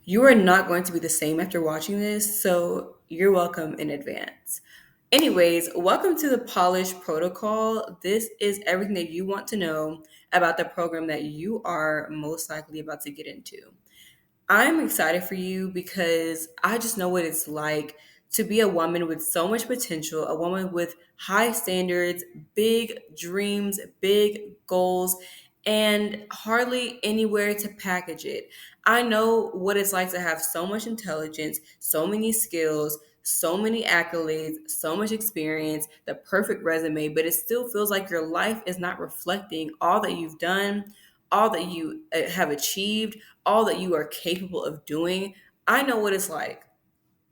You are not going to be the same after watching this, so you're welcome in advance. Anyways, welcome to the Polish Protocol. This is everything that you want to know about the program that you are most likely about to get into. I'm excited for you because I just know what it's like to be a woman with so much potential, a woman with high standards, big dreams, big goals, and hardly anywhere to package it. I know what it's like to have so much intelligence, so many skills, so many accolades, so much experience, the perfect resume, but it still feels like your life is not reflecting all that you've done, all that you have achieved, all that you are capable of doing. I know what it's like.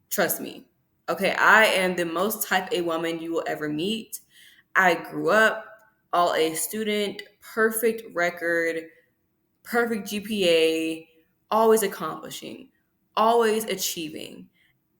Trust me. Okay, I am the most type A woman you will ever meet. I grew up all A student, perfect record, perfect GPA, always accomplishing, always achieving.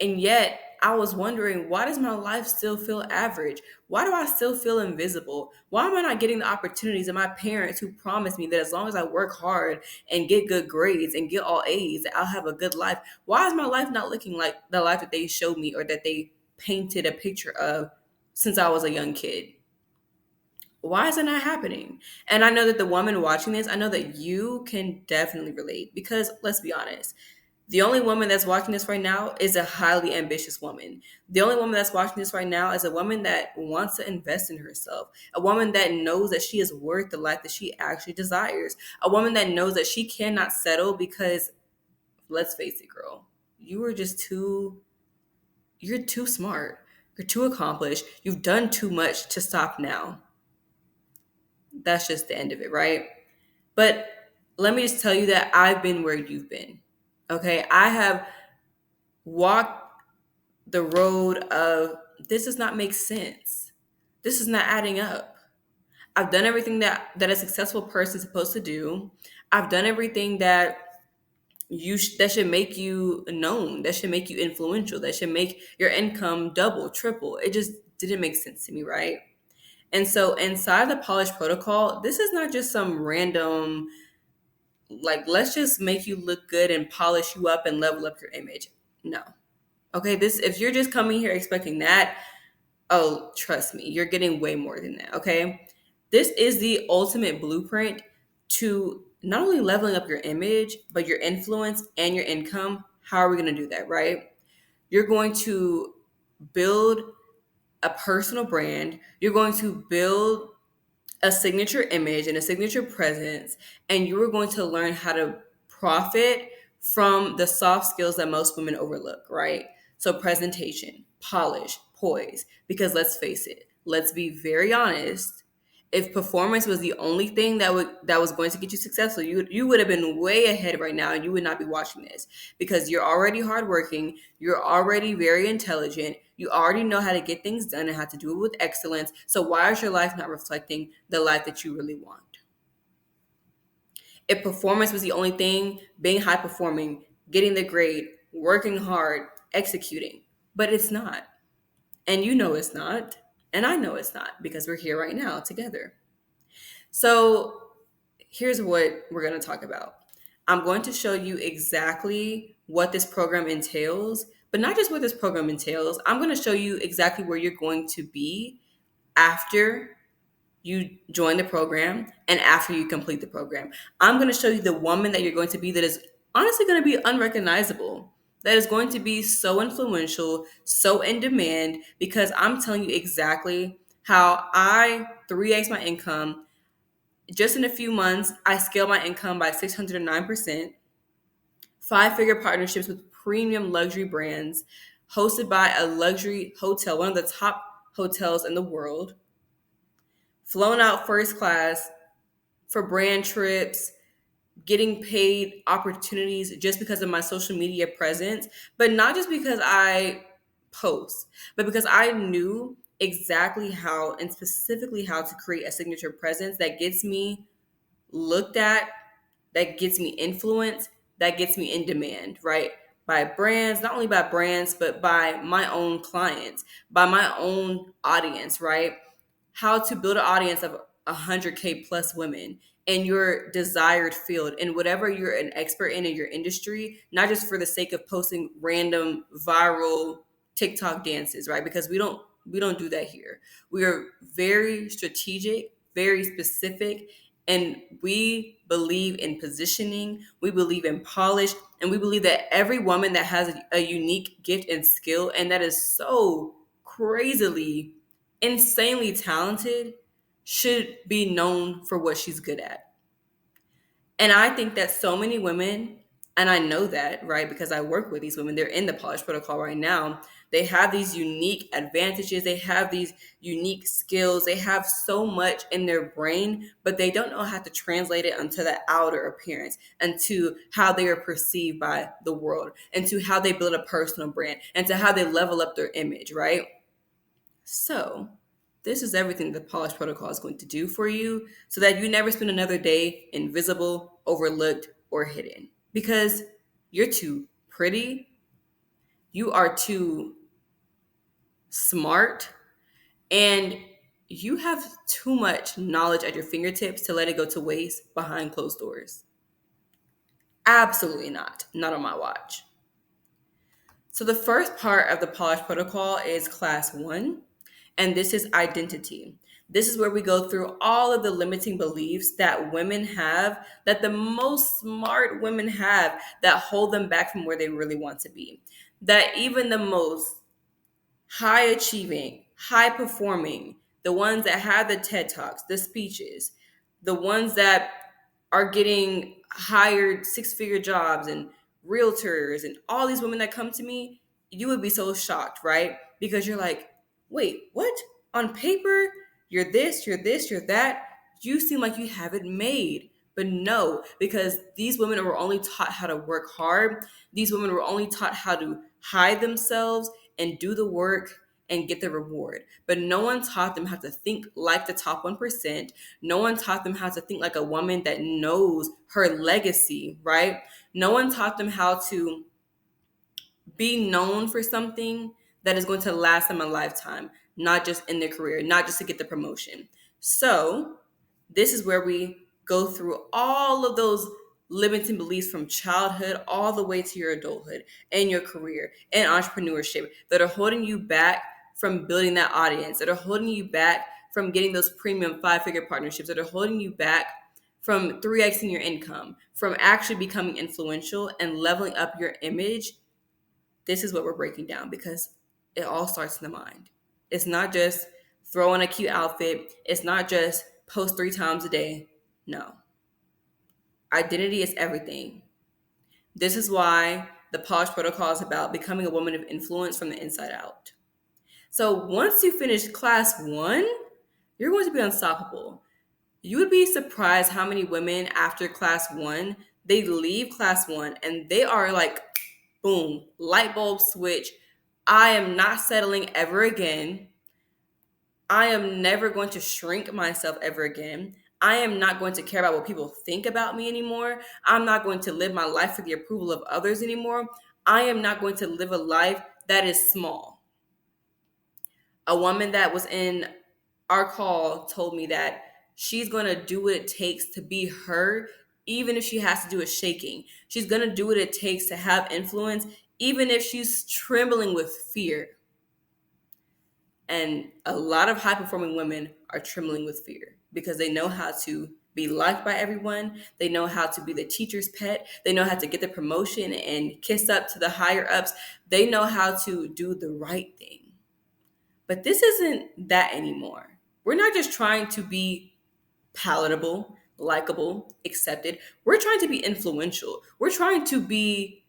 And yet, I was wondering, why does my life still feel average? Why do I still feel invisible? Why am I not getting the opportunities that my parents who promised me that as long as I work hard and get good grades and get all A's, that I'll have a good life? Why is my life not looking like the life that they showed me or that they painted a picture of since I was a young kid? Why is it not happening? And I know that the woman watching this, I know that you can definitely relate because let's be honest, the only woman that's watching this right now is a highly ambitious woman. The only woman that's watching this right now is a woman that wants to invest in herself, a woman that knows that she is worth the life that she actually desires, a woman that knows that she cannot settle because, let's face it, girl, you are just too, you're too smart. You're too accomplished. You've done too much to stop now. That's just the end of it, right? But let me just tell you that I've been where you've been. Okay. I have walked the road of this does not make sense. This is not adding up. I've done everything that a successful person is supposed to do. I've done everything that that should make you known, that should make you influential, that should make your income double, triple. It just didn't make sense to me, right? And so inside the Polish Protocol, this is not just some random, like, let's just make you look good and polish you up and level up your image. No. Okay, this if you're just coming here expecting that, oh, trust me, you're getting way more than that, okay? This is the ultimate blueprint to not only leveling up your image, but your influence and your income. How are we going to do that, right? You're going to build a personal brand. You're going to build a signature image and a signature presence, and you are going to learn how to profit from the soft skills that most women overlook, right? So, presentation, polish, poise. Because let's face it, let's be very honest. If performance was the only thing that was going to get you successful, you would have been way ahead right now, and you would not be watching this because you're already hardworking, you're already very intelligent, you already know how to get things done and how to do it with excellence. So why is your life not reflecting the life that you really want? If performance was the only thing, being high performing, getting the grade, working hard, executing, but it's not. And you know it's not. And I know it's not because we're here right now together. So here's what we're going to talk about. I'm going to show you exactly what this program entails, but not just what this program entails. I'm going to show you exactly where you're going to be after you join the program and after you complete the program. I'm going to show you the woman that you're going to be that is honestly going to be unrecognizable, that is going to be so influential, so in demand, because I'm telling you exactly how I 3x my income. Just in a few months, I scaled my income by 609%, five-figure partnerships with premium luxury brands, hosted by a luxury hotel, one of the top hotels in the world, flown out first class for brand trips, getting paid opportunities just because of my social media presence, but not just because I post, but because I knew exactly how and specifically how to create a signature presence that gets me looked at, that gets me influence, that gets me in demand, right? By brands, not only by brands, but by my own clients, by my own audience, right? How to build an audience of 100K plus women in your desired field and whatever you're an expert in your industry, not just for the sake of posting random viral TikTok dances, right? Because we don't do that here. We are very strategic, very specific, and we believe in positioning, we believe in polish, and we believe that every woman that has a unique gift and skill and that is so crazily, insanely talented should be known for what she's good at. And I think that so many women, and I know that, right, because I work with these women, they're in the Polish Protocol right now. They have these unique advantages, they have these unique skills, they have so much in their brain, but they don't know how to translate it onto the outer appearance and to how they are perceived by the world and to how they build a personal brand and to how they level up their image, right? So, this is everything the Polish Protocol is going to do for you so that you never spend another day invisible, overlooked, or hidden. Because you're too pretty, you are too smart, and you have too much knowledge at your fingertips to let it go to waste behind closed doors. Absolutely not. Not on my watch. So, the first part of the Polish Protocol is class one, and this is identity. This is where we go through all of the limiting beliefs that women have, that the most smart women have, that hold them back from where they really want to be. That even the most high achieving, high performing, the ones that have the TED Talks, the speeches, the ones that are getting hired six-figure jobs and realtors and all these women that come to me, you would be so shocked, right? Because you're like, wait, what? On paper, you're this, you're this, you're that. You seem like you have it made. But no, because these women were only taught how to work hard. These women were only taught how to hide themselves and do the work and get the reward. But no one taught them how to think like the top 1%. No one taught them how to think like a woman that knows her legacy, right? No one taught them how to be known for something that is going to last them a lifetime, not just in their career, not just to get the promotion. So, this is where we go through all of those limiting beliefs from childhood all the way to your adulthood and your career and entrepreneurship that are holding you back from building that audience, that are holding you back from getting those premium five-figure partnerships, that are holding you back from 3xing your income, from actually becoming influential and leveling up your image. This is what we're breaking down because it all starts in the mind. It's not just throw on a cute outfit. It's not just post 3 times a day. No. Identity is everything. This is why the Polish Protocol is about becoming a woman of influence from the inside out. So once you finish class one, you're going to be unstoppable. You would be surprised how many women after class one, they leave class one and they are like, boom, light bulb switch. I am not settling ever again. I am never going to shrink myself ever again. I am not going to care about what people think about me anymore. I'm not going to live my life for the approval of others anymore. I am not going to live a life that is small. A woman that was in our call told me that she's going to do what it takes to be her, even if she has to do a shaking. She's going to do what it takes to have influence, even if she's trembling with fear. And a lot of high performing women are trembling with fear because they know how to be liked by everyone. They know how to be the teacher's pet. They know how to get the promotion and kiss up to the higher ups. They know how to do the right thing. But this isn't that anymore. We're not just trying to be palatable, likable, accepted. We're trying to be influential. We're trying to be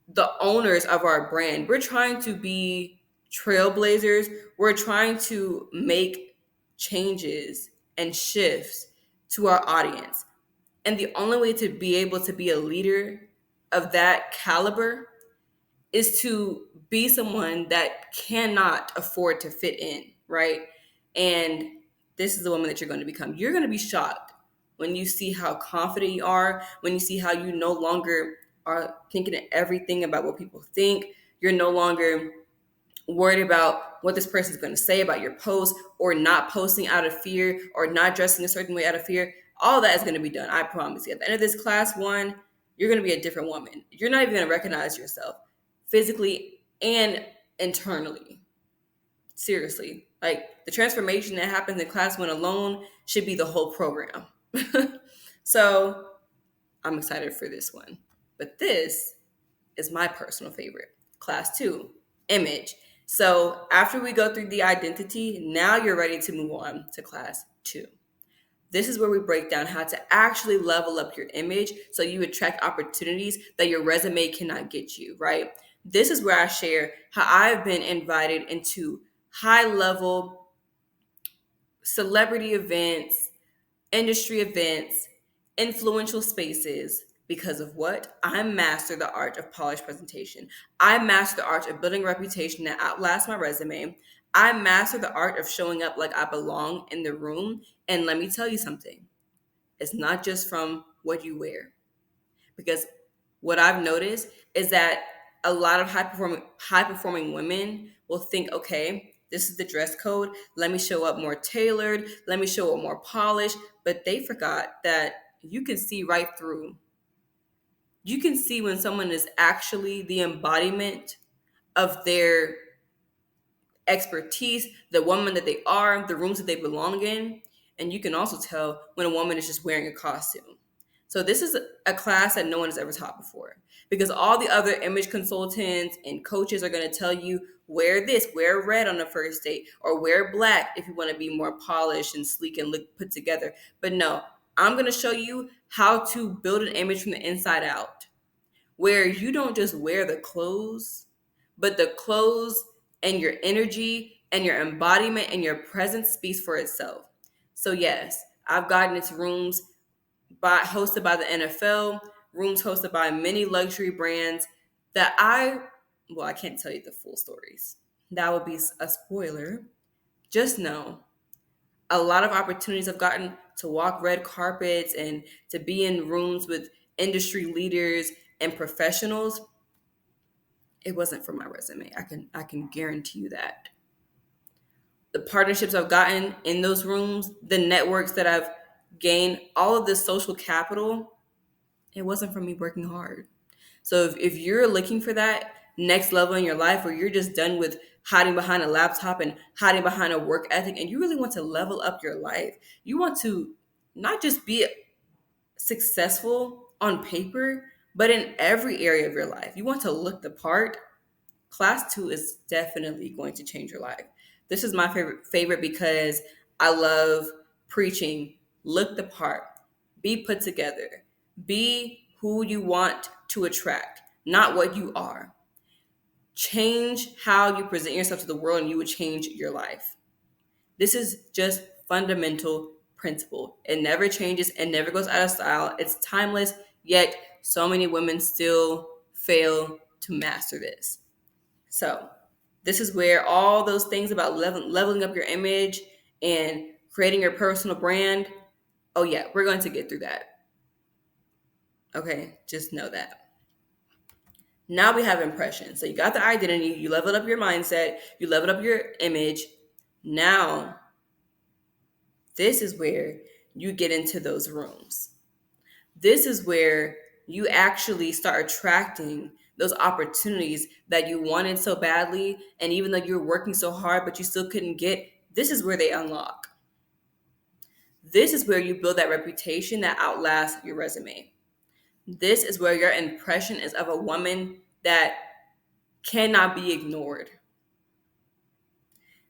the owners of our brand. We're trying to be trailblazers. We're trying to make changes and shifts to our audience. And the only way to be able to be a leader of that caliber is to be someone that cannot afford to fit in, right? And this is the woman that you're going to become. You're going to be shocked when you see how confident you are, when you see how you no longer are thinking everything about what people think. You're no longer worried about what this person is going to say about your post or not posting out of fear or not dressing a certain way out of fear. All that is going to be done. I promise you. At the end of this class one, you're going to be a different woman. You're not even going to recognize yourself physically and internally. Seriously. Like the transformation that happens in class one alone should be the whole program. So I'm excited for this one. But this is my personal favorite. Class two, image. So after we go through the identity, now you're ready to move on to class two. This is where we break down how to actually level up your image so you attract opportunities that your resume cannot get you, right? This is where I share how I've been invited into high level celebrity events, industry events, influential spaces because of what? I master the art of polished presentation. I master the art of building a reputation that outlasts my resume. I master the art of showing up like I belong in the room. And let me tell you something. It's not just from what you wear. Because what I've noticed is that a lot of high performing women will think, okay, this is the dress code. Let me show up more tailored. Let me show up more polished. But they forgot that you can see right through. You can see when someone is actually the embodiment of their expertise, the woman that they are, the rooms that they belong in. And you can also tell when a woman is just wearing a costume. So this is a class that no one has ever taught before because all the other image consultants and coaches are going to tell you wear this, wear red on the first date, or wear black if you want to be more polished and sleek and look put together. But no, I'm going to show you how to build an image from the inside out where you don't just wear the clothes, but the clothes and your energy and your embodiment and your presence speaks for itself. So yes, I've gotten into rooms hosted by the NFL, rooms hosted by many luxury brands that I can't tell you the full stories. That would be a spoiler. Just know a lot of opportunities I've gotten to walk red carpets and to be in rooms with industry leaders and professionals. It wasn't for my resume. I can guarantee you that. The partnerships I've gotten in those rooms, the networks that I've gained, all of this social capital, it wasn't from me working hard. So if you're looking for that next level in your life where you're just done with hiding behind a laptop and hiding behind a work ethic and you really want to level up your life, you want to not just be successful on paper, but in every area of your life. You want to look the part. Class two is definitely going to change your life. This is my favorite because I love preaching. Look the part. Be put together. Be who you want to attract, not what you are. Change how you present yourself to the world and you would change your life. This is just fundamental principle. It never changes, it never goes out of style. It's timeless, yet so many women still fail to master this. So, this is where all those things about leveling up your image and creating your personal brand, oh yeah, we're going to get through that. Okay, just know that. Now we have impression. So you got the identity, you leveled up your mindset, you leveled up your image. Now, this is where you get into those rooms. This is where you actually start attracting those opportunities that you wanted so badly. And even though you're working so hard, but you still couldn't get, this is where they unlock. This is where you build that reputation that outlasts your resume. This is where your impression is of a woman that cannot be ignored.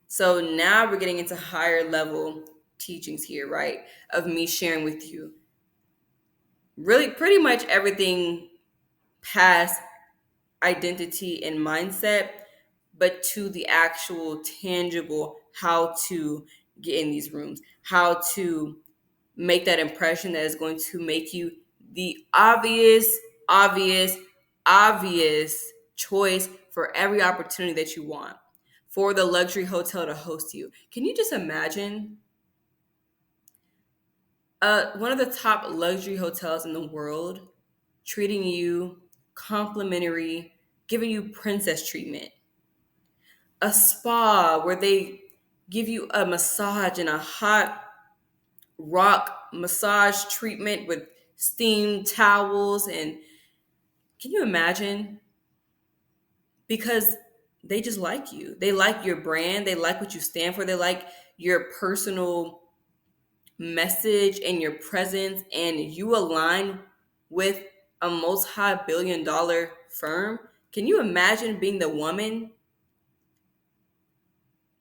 So now we're getting into higher level teachings here, right? Of me sharing with you really pretty much everything past identity and mindset, but to the actual tangible how to get in these rooms, how to make that impression that is going to make you the obvious, obvious choice for every opportunity that you want, for the luxury hotel to host you. Can you just imagine one of the top luxury hotels in the world treating you complimentary, giving you princess treatment, a spa where they give you a massage and a hot rock massage treatment with steam towels. And can you imagine? Because they just like you. They like your brand. They like what you stand for. They like your personal message and your presence, and you align with a multi-billion-dollar firm. Can you imagine being the woman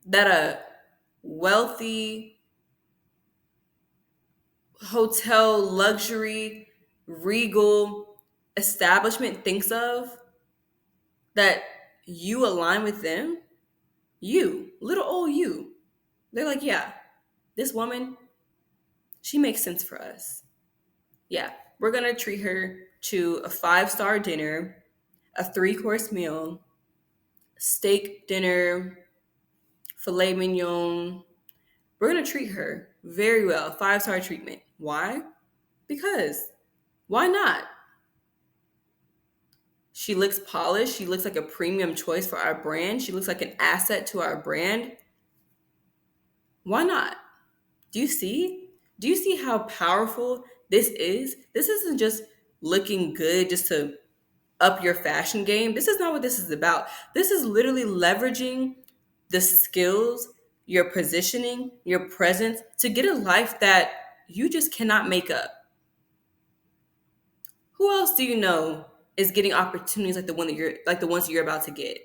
that a wealthy hotel luxury regal establishment thinks of, that you align with them? You, little old you. They're like, yeah, this woman, she makes sense for us. Yeah, we're going to treat her to a five-star dinner, a three-course meal, steak dinner, filet mignon. We're going to treat her very well, five-star treatment. Why? Because why not? She looks polished. She looks like a premium choice for our brand. She looks like an asset to our brand. Why not? Do you see? Do you see how powerful this is? This isn't just looking good just to up your fashion game. This is not what this is about. This is literally leveraging the skills, your positioning, your presence to get a life that you just cannot make up. Who else do you know is getting opportunities like the ones that you're about to get?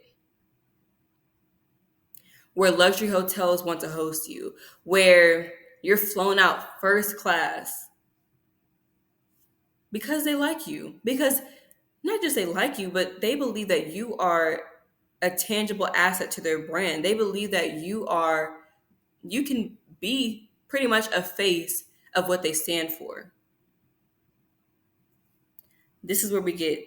Where luxury hotels want to host you, where you're flown out first class because they like you. Because not just they like you, but they believe that you are a tangible asset to their brand. They believe that you can be pretty much a face of what they stand for. This is where we get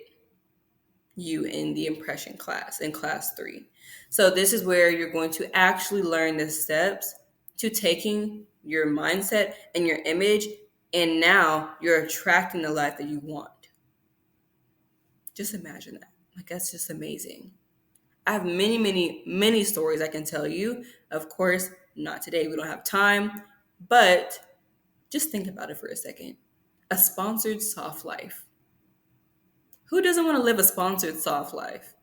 you in the impression class, in class 3. So this is where you're going to actually learn the steps to taking your mindset and your image, and now you're attracting the life that you want. Just imagine that. Like, that's just amazing. I have many, many, many stories I can tell you. Of course, not today. We don't have time. But just think about it for a second. A sponsored soft life. Who doesn't want to live a sponsored soft life?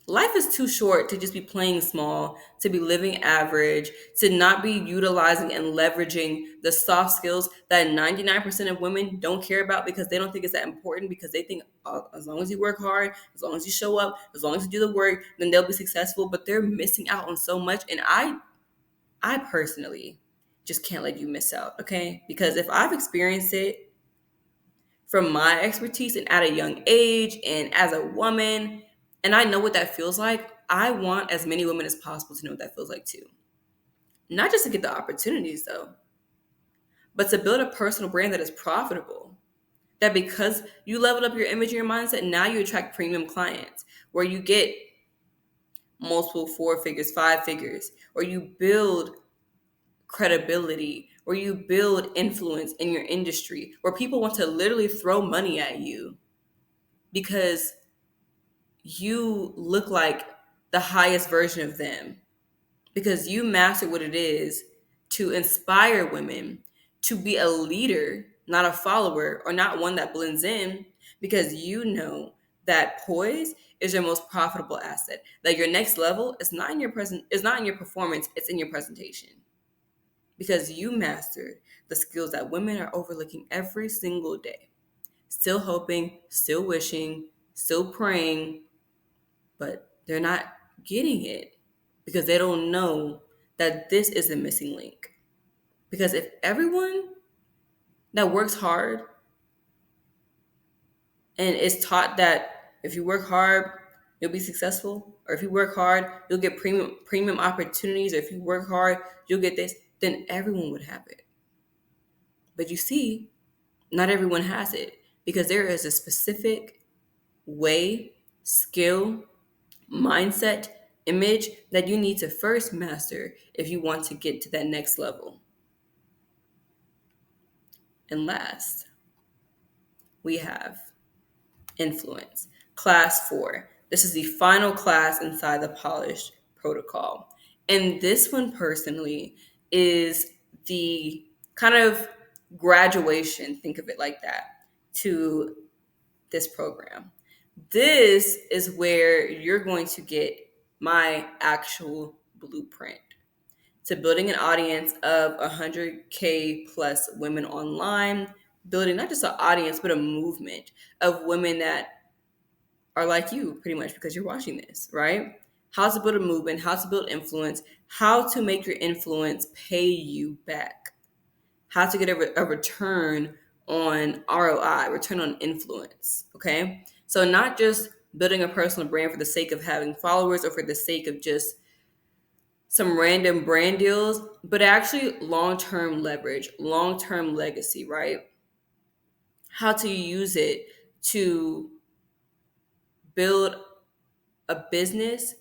Life is too short to just be playing small, to be living average, to not be utilizing and leveraging the soft skills that 99% of women don't care about because they don't think it's that important, because they think, oh, as long as you work hard, as long as you show up, as long as you do the work, then they'll be successful. But they're missing out on so much. And I personally just can't let you miss out, okay? Because if I've experienced it from my expertise and at a young age and as a woman, and I know what that feels like, I want as many women as possible to know what that feels like too. Not just to get the opportunities though, but to build a personal brand that is profitable. That because you leveled up your image and your mindset, now you attract premium clients where you get multiple 4 figures, 5 figures, or you build credibility, where you build influence in your industry, where people want to literally throw money at you because you look like the highest version of them, because you master what it is to inspire women to be a leader, not a follower, or not one that blends in, because you know that poise is your most profitable asset. That your next level is not in your performance, it's in your presentation. Because you mastered the skills that women are overlooking every single day. Still hoping, still wishing, still praying, but they're not getting it because they don't know that this is the missing link. Because if everyone that works hard and is taught that if you work hard, you'll be successful, or if you work hard, you'll get premium opportunities, or if you work hard, you'll get this, then everyone would have it. But you see, not everyone has it because there is a specific way, skill, mindset, image that you need to first master if you want to get to that next level. And last, we have influence. Class 4. This is the final class inside the Polished Protocol. And this one personally is the kind of graduation, think of it like that, to this program. This is where you're going to get my actual blueprint to building an audience of 100K plus women online, building not just an audience, but a movement of women that are like you, pretty much, because you're watching this, right? How to build a movement, how to build influence, how to make your influence pay you back, how to get a return on ROI, return on influence, okay? So, not just building a personal brand for the sake of having followers or for the sake of just some random brand deals, but actually long term leverage, long term legacy, right? How to use it to build a business,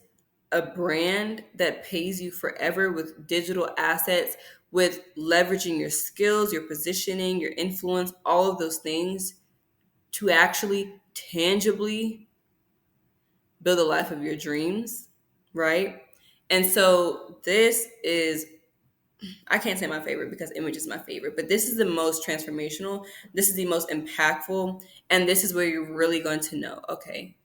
a brand that pays you forever with digital assets, with leveraging your skills, your positioning, your influence, all of those things to actually tangibly build a life of your dreams, right? And so this is, I can't say my favorite because image is my favorite, but this is the most transformational. This is the most impactful. And this is where you're really going to know, okay,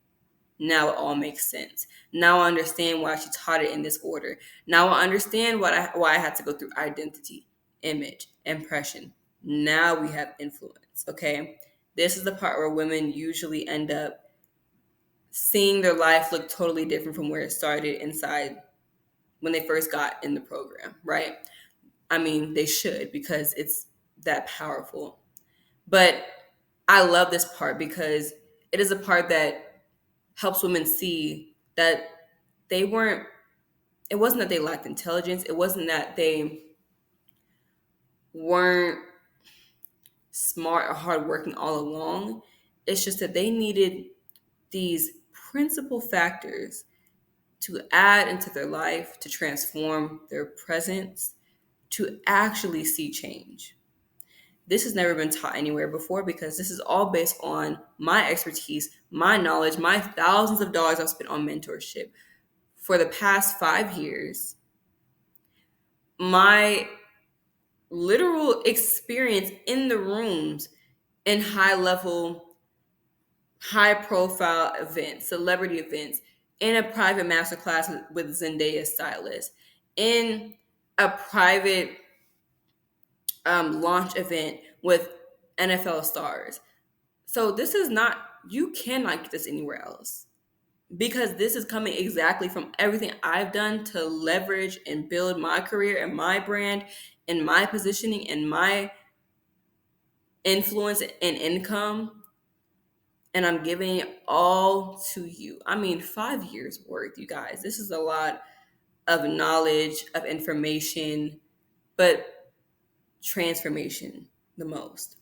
now it all makes sense. Now I understand why she taught it in this order. Now I understand why I had to go through identity, image, impression. Now we have influence, okay? This is the part where women usually end up seeing their life look totally different from where it started inside when they first got in the program, right? I mean, they should because it's that powerful. But I love this part because it is a part that helps women see that they weren't, it wasn't that they lacked intelligence. It wasn't that they weren't smart or hardworking all along. It's just that they needed these principal factors to add into their life, to transform their presence, to actually see change. This has never been taught anywhere before because this is all based on my expertise, my knowledge, my thousands of dollars I've spent on mentorship for the past 5 years, my literal experience in the rooms in high level, high profile events, celebrity events, in a private masterclass with Zendaya stylist, in a private launch event with NFL stars. So this is not, you cannot get this anywhere else because this is coming exactly from everything I've done to leverage and build my career and my brand and my positioning and my influence and income. And I'm giving it all to you. I mean, 5 years worth, you guys. This is a lot of knowledge, of information, but transformation the most.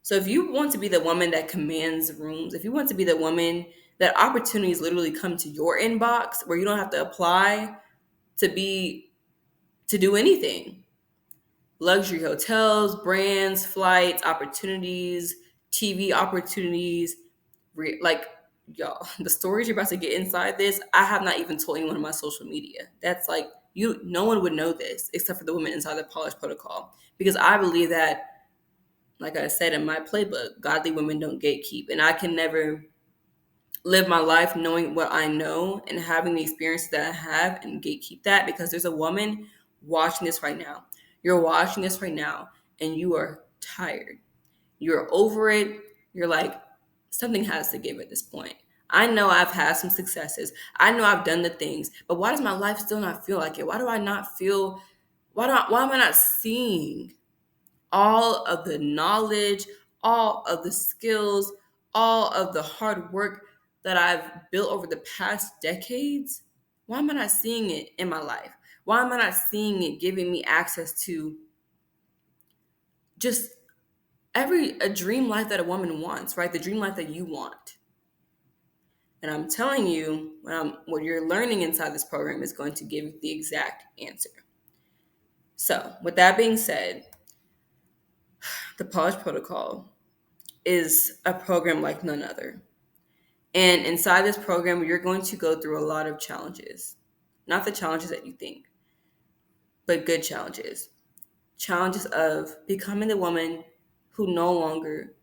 So if you want to be the woman that commands rooms, if you want to be the woman that opportunities literally come to your inbox where you don't have to apply to do anything. Luxury hotels, brands, flights, opportunities, TV opportunities, like y'all, the stories you're about to get inside this, I have not even told anyone on my social media. That's like no one would know this except for the women inside the Polish Protocol because I believe that, like I said in my playbook, godly women don't gatekeep. And I can never live my life knowing what I know and having the experience that I have and gatekeep that because there's a woman watching this right now. You're watching this right now and you are tired. You're over it. You're like, something has to give at this point. I know I've had some successes. I know I've done the things, but why does my life still not feel like it? Why do I not feel, why am I not seeing all of the knowledge, all of the skills, all of the hard work that I've built over the past decades? Why am I not seeing it in my life? Why am I not seeing it giving me access to just a dream life that a woman wants, right? The dream life that you want. And I'm telling you, what you're learning inside this program is going to give the exact answer. So, with that being said, the Polish Protocol is a program like none other. And inside this program, you're going to go through a lot of challenges. Not the challenges that you think, but good challenges. challenges of becoming the woman who no longer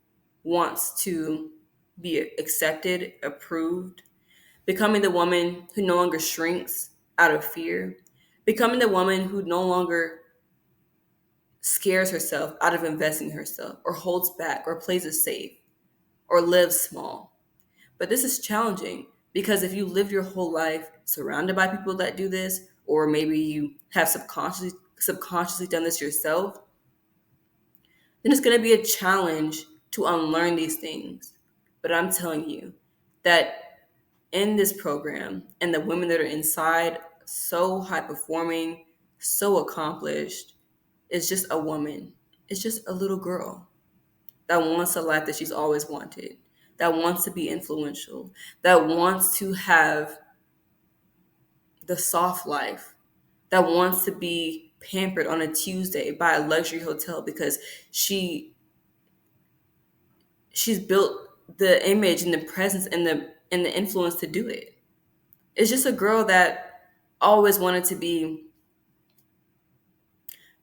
wants to be accepted, approved, becoming the woman who no longer shrinks out of fear, becoming the woman who no longer scares herself out of investing in herself or holds back or plays it safe or lives small. But this is challenging because if you live your whole life surrounded by people that do this, or maybe you have subconsciously done this yourself, then it's going to be a challenge to unlearn these things. But I'm telling you that in this program and the women that are inside, so high performing, so accomplished, is just a woman. It's just a little girl that wants a life that she's always wanted, that wants to be influential, that wants to have the soft life, that wants to be pampered on a Tuesday by a luxury hotel because she's built the image and the presence and the influence to do it. It's just a girl that always wanted to be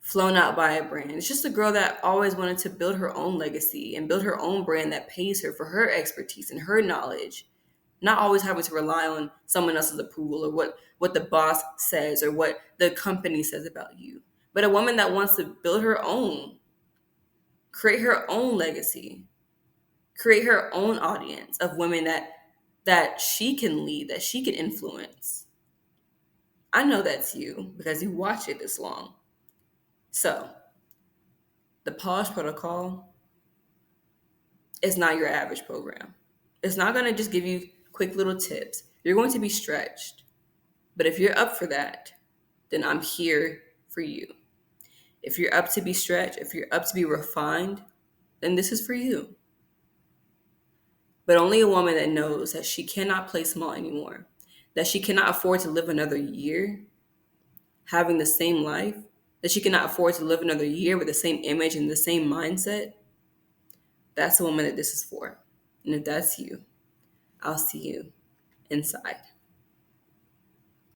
flown out by a brand. It's just a girl that always wanted to build her own legacy and build her own brand that pays her for her expertise and her knowledge, not always having to rely on someone else's approval or what the boss says or what the company says about you. But a woman that wants to build her own, create her own legacy, create her own audience of women that she can lead, that she can influence. I know that's you because you watch it this long. So, the Polish Protocol is not your average program. It's not going to just give you quick little tips. You're going to be stretched. But if you're up for that, then I'm here for you. If you're up to be stretched, if you're up to be refined, then this is for you. But only a woman that knows that she cannot play small anymore, that she cannot afford to live another year having the same life, that she cannot afford to live another year with the same image and the same mindset, that's the woman that this is for. And if that's you, I'll see you inside.